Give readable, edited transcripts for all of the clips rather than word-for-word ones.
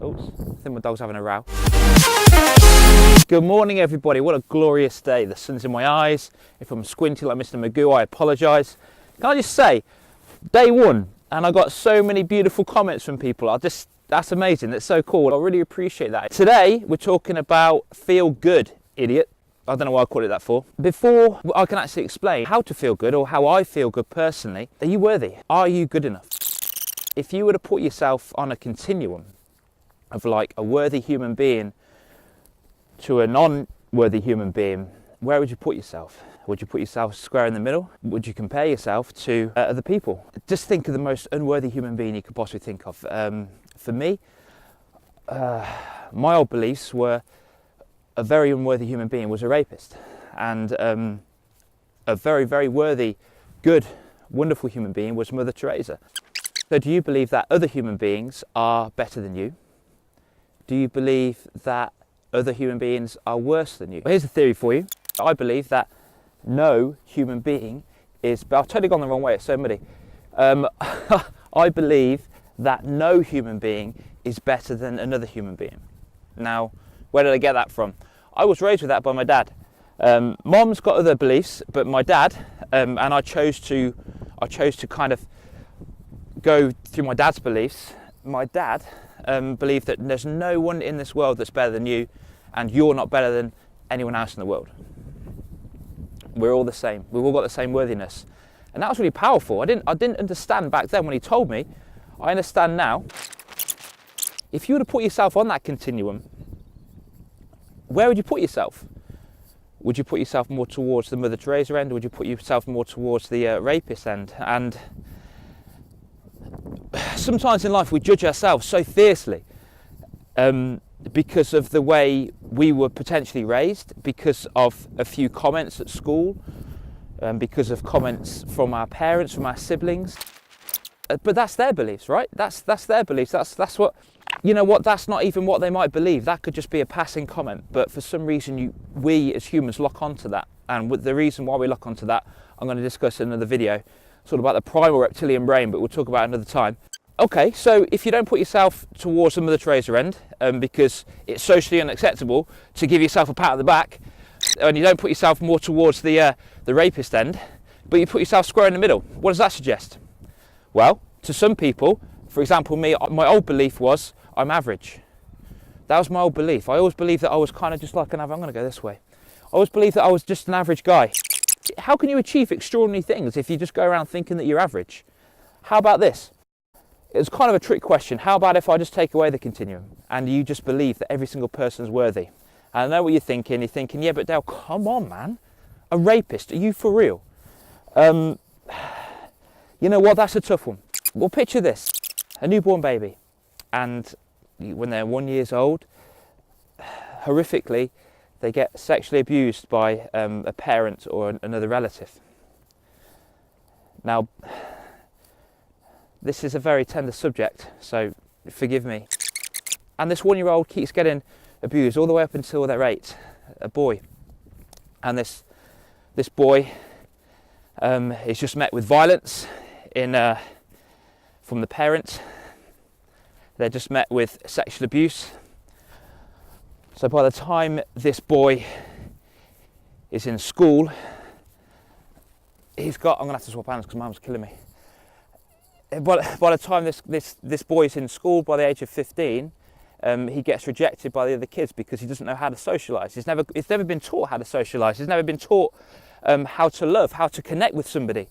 Oops, I think my dog's having a row. Good morning, everybody. What a glorious day. The sun's in my eyes. If I'm squinty like Mr. Magoo, I apologise. Can I just say, day one, and I got so many beautiful comments from people. That's amazing. That's so cool. I really appreciate that. Today, we're talking about feel good, idiot. I don't know why I call it that for. Before I can actually explain how to feel good or how I feel good personally, are you worthy? Are you good enough? If you were to put yourself on a continuum of like a worthy human being to a non-worthy human being, where would you put yourself? Would you put yourself square in the middle? Would you compare yourself to other people? Just think of the most unworthy human being you could possibly think of. For me, my old beliefs were a very unworthy human being was a rapist, and a very, very worthy, good, wonderful human being was Mother Teresa. So do you believe that other human beings are better than you? Do you believe that other human beings are worse than you? Well, here's a theory for you. I believe that no human being is, but I've totally gone the wrong way, it's so muddy. I believe that no human being is better than another human being. Now, where did I get that from? I was raised with that by my dad. Mom's got other beliefs, but my dad, and I chose to kind of go through my dad's beliefs. My dad believed that there's no one in this world that's better than you, and you're not better than anyone else in the world. We're all the same. We've all got the same worthiness, and that was really powerful. I didn't understand back then when he told me. I understand now. If you were to put yourself on that continuum, where would you put yourself? Would you put yourself more towards the Mother Teresa end, or would you put yourself more towards the rapist end? And sometimes in life we judge ourselves so fiercely because of the way we were potentially raised, because of a few comments at school, because of comments from our parents, from our siblings. But that's their beliefs, right? That's their beliefs. That's what, you know what, that's not even what they might believe. That could just be a passing comment. But for some reason, we as humans lock onto that. And the reason why we lock onto that, I'm going to discuss in another video. It's all about the primal reptilian brain, but we'll talk about it another time. Okay, so if you don't put yourself towards the Mother Teresa end, because it's socially unacceptable to give yourself a pat on the back, and you don't put yourself more towards the rapist end, but you put yourself square in the middle, what does that suggest? Well, to some people, for example me, my old belief was I'm average. That was my old belief. I always believed that I was kind of just like an average. I'm going to go this way. I always believed that I was just an average guy. How can you achieve extraordinary things if you just go around thinking that you're average? How about this? It's kind of a trick question. How about if I just take away the continuum and you just believe that every single person is worthy? And I know what you're thinking. You're thinking, yeah, but Dale, come on, man. A rapist? Are you for real? You know what? That's a tough one. Well, picture this. A newborn baby. And when they're 1 year old, horrifically, they get sexually abused by a parent or another relative. Now, this is a very tender subject, so forgive me. And this 1 year old keeps getting abused all the way up until they're 8, a boy. And this boy is just met with violence from the parent. They're just met with sexual abuse. So by the time this boy is in school, I'm gonna have to swap hands because Mum's killing me. By the time this boy is in school, by the age of 15, he gets rejected by the other kids because he doesn't know how to socialise. He's never been taught how to socialise. He's never been taught how to love, how to connect with somebody.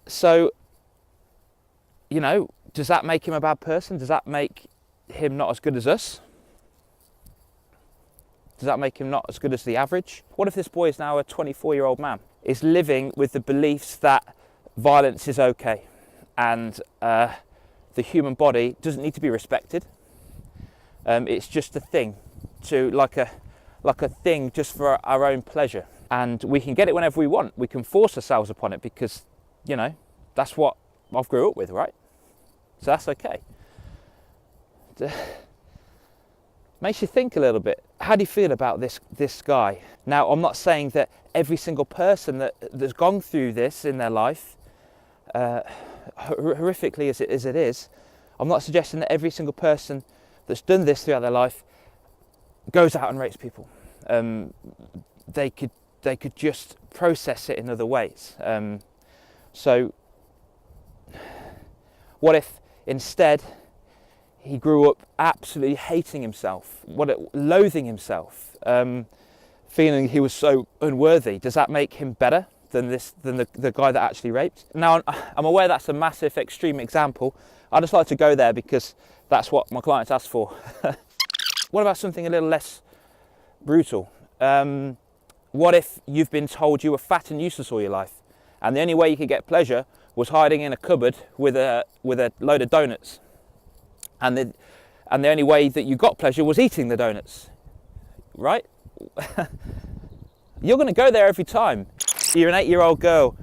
So, you know, does that make him a bad person? Does that make him not as good as us? Does that make him not as good as the average? What if this boy is now a 24-year-old man, is living with the beliefs that violence is okay and the human body doesn't need to be respected? It's just a thing, like a thing just for our own pleasure. And we can get it whenever we want. We can force ourselves upon it because, you know, that's what I've grew up with, right? So that's okay. Makes you think a little bit. How do you feel about this guy? Now, I'm not saying that every single person that's gone through this in their life, horrifically as it is, I'm not suggesting that every single person that's done this throughout their life goes out and rapes people. They could just process it in other ways. So what if instead he grew up absolutely hating himself, loathing himself, feeling he was so unworthy? Does that make him better than the guy that actually raped? Now, I'm aware that's a massive extreme example. I just like to go there because that's what my clients ask for. What about something a little less brutal? What if you've been told you were fat and useless all your life, and the only way you could get pleasure was hiding in a cupboard with a load of donuts, and the only way that you got pleasure was eating the donuts, right? You're going to go there every time. You're an 8-year-old girl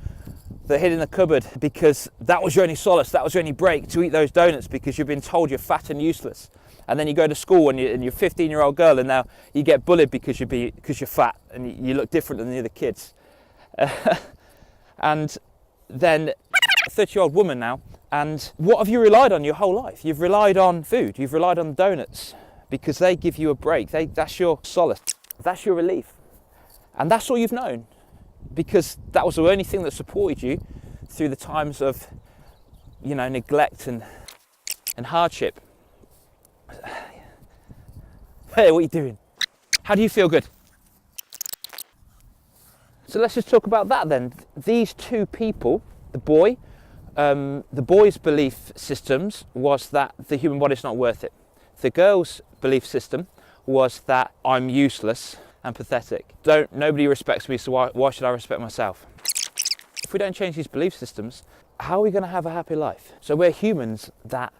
that hid in the cupboard because that was your only solace, that was your only break, to eat those donuts because you've been told you're fat and useless. And then you go to school and you're a 15-year-old girl, and now you get bullied because you're fat and you look different than the other kids. And then a 30-year-old woman now, and what have you relied on your whole life? You've relied on food, you've relied on donuts because they give you a break. That's your solace, that's your relief. And that's all you've known, because that was the only thing that supported you through the times of, neglect and hardship. Hey, what are you doing? How do you feel good? So let's just talk about that then. These two people, the boy's belief systems was that the human body's not worth it. The girl's belief system was that I'm useless and pathetic. Nobody respects me, so why should I respect myself? If we don't change these belief systems, how are we going to have a happy life? So we're humans that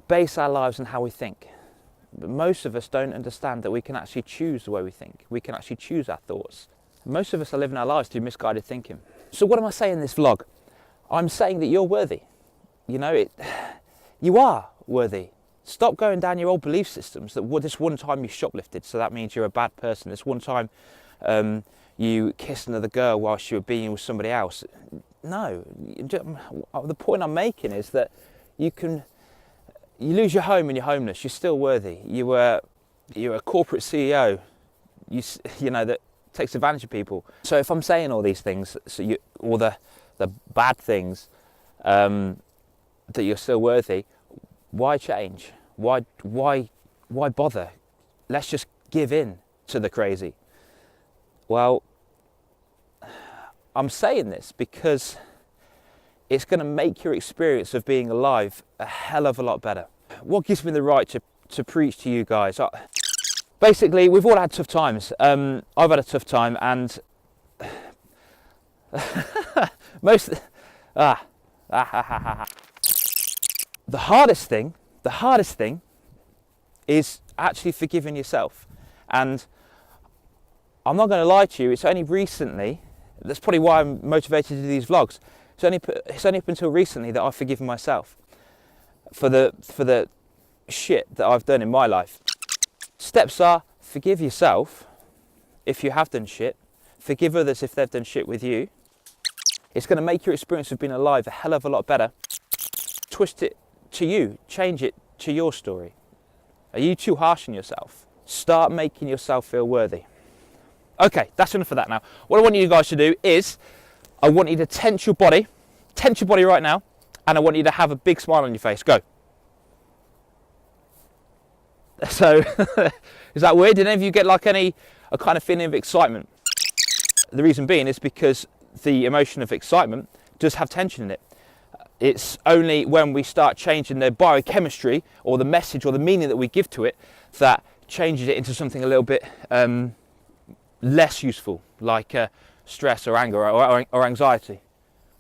base our lives on how we think. But most of us don't understand that we can actually choose the way we think. We can actually choose our thoughts. Most of us are living our lives through misguided thinking. So what am I saying in this vlog? I'm saying that you're worthy. You are worthy. Stop going down your old belief systems that this one time you shoplifted, so that means you're a bad person. This one time you kissed another girl whilst you were being with somebody else. No, the point I'm making is that you lose your home and you're homeless. You're still worthy. You're a corporate CEO. That takes advantage of people. So if I'm saying all these things, all the bad things, that you're still worthy, why change? Why bother? Let's just give in to the crazy. Well, I'm saying this because it's going to make your experience of being alive a hell of a lot better. What gives me the right to preach to you guys? Basically, we've all had tough times. I've had a tough time, and the hardest thing is actually forgiving yourself. And I'm not going to lie to you, it's only recently, that's probably why I'm motivated to do these vlogs. It's only up until recently that I've forgiven myself for the shit that I've done in my life. Steps are: forgive yourself if you have done shit, forgive others if they've done shit with you. It's going to make your experience of being alive a hell of a lot better. Twist it to you, change it to your story. Are you too harsh on yourself? Start making yourself feel worthy. Okay, that's enough of that now. What I want you guys to do is, I want you to tense your body right now, and I want you to have a big smile on your face. Go. So, is that weird? Did any of you get a kind of feeling of excitement? The reason being is because the emotion of excitement does have tension in it. It's only when we start changing the biochemistry or the message or the meaning that we give to it that changes it into something a little bit less useful, like stress or anger or anxiety.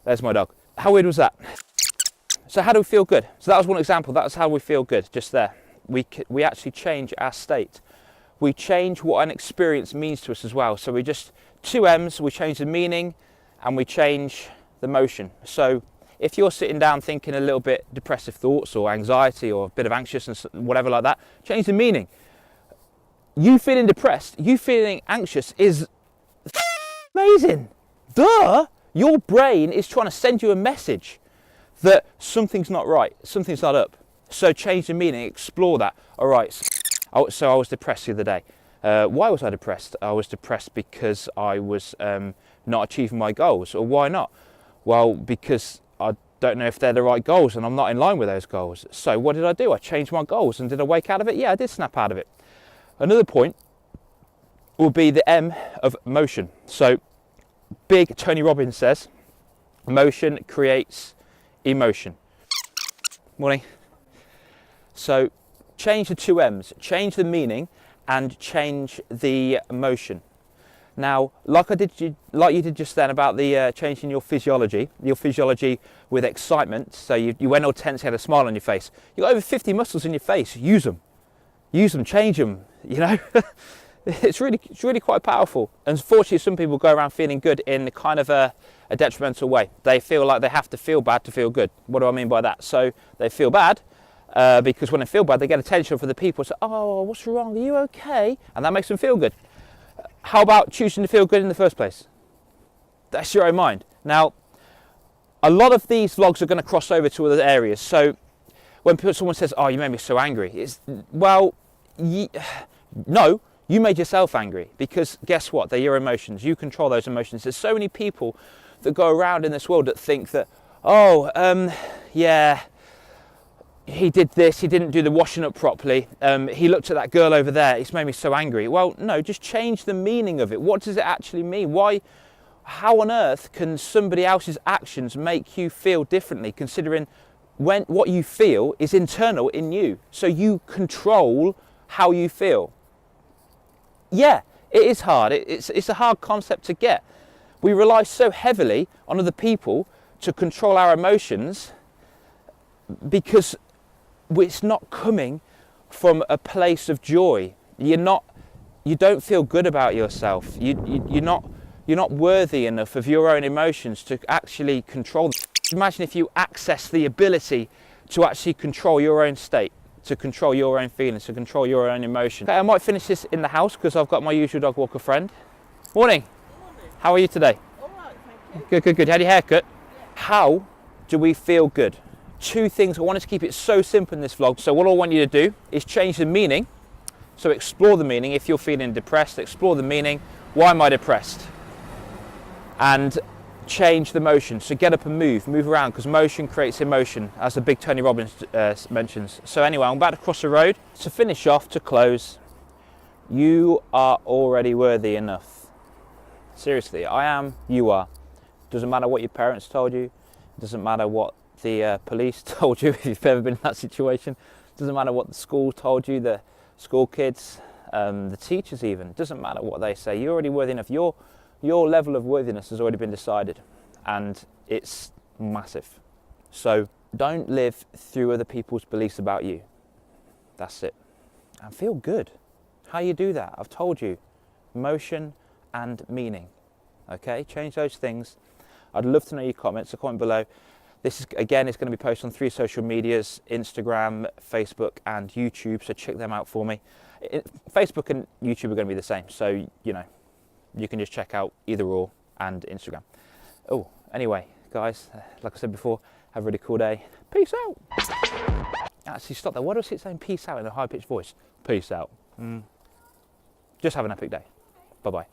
There's my dog. How weird was that? So how do we feel good? So that was one example. That's how we feel good, just there. We actually change our state. We change what an experience means to us as well. So we just, 2 M's, we change the meaning and we change the motion. So if you're sitting down thinking a little bit depressive thoughts or anxiety or a bit of anxiousness, whatever like that, change the meaning. You feeling depressed, you feeling anxious is amazing. Duh! Your brain is trying to send you a message that something's not right, something's not up. So change the meaning, explore that. All right, so I was depressed the other day. Why was I depressed? I was depressed because I was not achieving my goals. Or why not? Well, because I don't know if they're the right goals and I'm not in line with those goals. So what did I do? I changed my goals. And did I wake out of it? Yeah, I did snap out of it. Another point will be the M of motion. So big Tony Robbins says, motion creates emotion. Morning. So change the two M's, change the meaning and change the emotion. Now, like you did just then about the changing your physiology with excitement. So you went all tense, you had a smile on your face. You've got over 50 muscles in your face. Use them, change them. You know, it's really quite powerful. Unfortunately, some people go around feeling good in kind of a detrimental way. They feel like they have to feel bad to feel good. What do I mean by that? So they feel bad because when they feel bad, they get attention from the people. So, oh, what's wrong? Are you okay? And that makes them feel good. How about choosing to feel good in the first place? That's your own mind. Now, a lot of these vlogs are going to cross over to other areas. So when someone says, oh, you made me so angry, it's, well, no, you made yourself angry, because guess what? They're your emotions. You control those emotions. There's so many people that go around in this world that think that, oh, yeah, he did this, he didn't do the washing up properly, he looked at that girl over there, it's made me so angry. Well, no, just change the meaning of it. What does it actually mean? How on earth can somebody else's actions make you feel differently, considering what you feel is internal in you? So you control how you feel. Yeah, it is hard. It's a hard concept to get. We rely so heavily on other people to control our emotions because it's not coming from a place of joy. You don't feel good about yourself. You're not worthy enough of your own emotions to actually control them. Imagine if you access the ability to actually control your own state, to control your own feelings, to control your own emotions. Okay, I might finish this in the house because I've got my usual dog walker friend. Morning. Morning. How are you today? All right, thank you. Good. You had your haircut? Yeah. How do we feel good? Two things. I wanted to keep it so simple in this vlog. So what I want you to do is change the meaning. So explore the meaning. If you're feeling depressed, explore the meaning. Why am I depressed? And change the motion. So get up and move around, because motion creates emotion, as the big Tony Robbins mentions. So anyway, I'm about to cross the road. To finish off, to close, you are already worthy enough. Seriously, I am, you are. Doesn't matter what your parents told you. Doesn't matter what the police told you, if you've ever been in that situation. Doesn't matter what the school told you, the school kids, the teachers even. Doesn't matter what they say. You're already worthy enough. Your level of worthiness has already been decided, and it's massive. So don't live through other people's beliefs about you. That's it. And feel good. How you do that? I've told you. Motion and meaning. Okay? Change those things. I'd love to know your comments. So comment below. This is, again, is going to be posted on 3 social medias: Instagram, Facebook and YouTube. So check them out for me. Facebook and YouTube are going to be the same. So, you know, you can just check out either or and Instagram. Oh, anyway, guys, like I said before, have a really cool day. Peace out. Actually, stop there. Why do I keep saying peace out in a high-pitched voice? Peace out. Just have an epic day. Bye-bye.